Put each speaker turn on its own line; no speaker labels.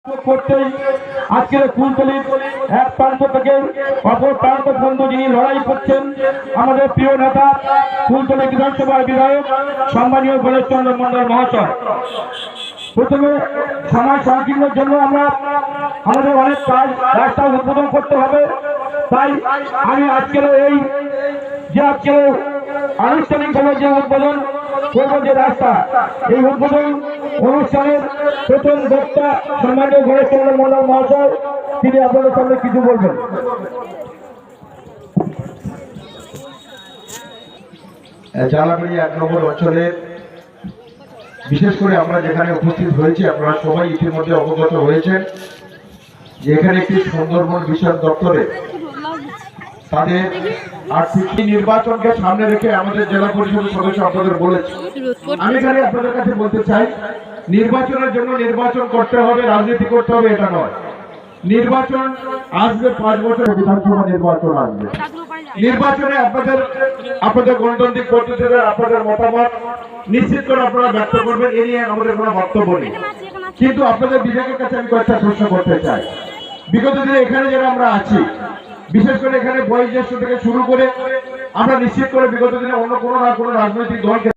করতেই আজকের ফুলতলির এক প্রান্ত থেকে অপর প্রান্ত পর্যন্ত যিনি লড়াই করছেন আমাদের প্রিয় নেতা ফুলতলি বিধানসভার বিধায়ক সম্মানীয় গণেশ চন্দ্র মন্ডল মহাশয়। প্রথমে সময় সংকীর্ণের জন্য আমরা আমাদের অনেক কাজ রাস্তা উদ্বোধন করতে হবে, তাই আমি আজকের এই যে আজকের আনুষ্ঠানিকভাবে যে উদ্বোধন করবো যে রাস্তা, এই উদ্বোধন অনুষ্ঠানের প্রথম বক্তা সম্মানীয় গণেশ চন্দ্র মন্ডল মহাশয়, তিনি আপনাদের সামনে কিছু বলবেন।
জালাবাড়ি 1 নম্বর অঞ্চলের বিশেষ করে আমরা যেখানে উপস্থিত হয়েছি, আপনারা সবাই ইতিমধ্যে অবগত হয়েছেন যে এখানে একটি সুন্দরবন বিষয়ক দপ্তরে তাদের আর্থিক নির্বাচনকে সামনে রেখে আমাদের জেলা পরিষদের সদস্য আপনাদের বলেছে। আমি এখানে আপনাদের কাছে বলতে চাই, নির্বাচনের জন্য নির্বাচন করতে হবে, রাজনীতি করতে হবে এটা নয়। নির্বাচন আসবে 5 বছর, বিধানসভা নির্বাচন আসবে। নির্বাচনে আপনাদের গণতান্ত্রিক পদ্ধতিতে আপনাদের মতামত নিশ্চিত করে আপনারা ব্যক্ত করবেন, এ নিয়ে আমাদের কোনো বক্তব্য নেই। কিন্তু আপনাদের বিবেকের কাছে আমি কয়েকটা প্রশ্ন করতে চাই। বিগত দিনে এখানে যারা আমরা আছি, বিশেষ করে এখানে বয়োজ্যেষ্ঠ থেকে শুরু করে আমরা নিশ্চিত করে বিগত দিনে অন্য কোনো না কোনো রাজনৈতিক দলকে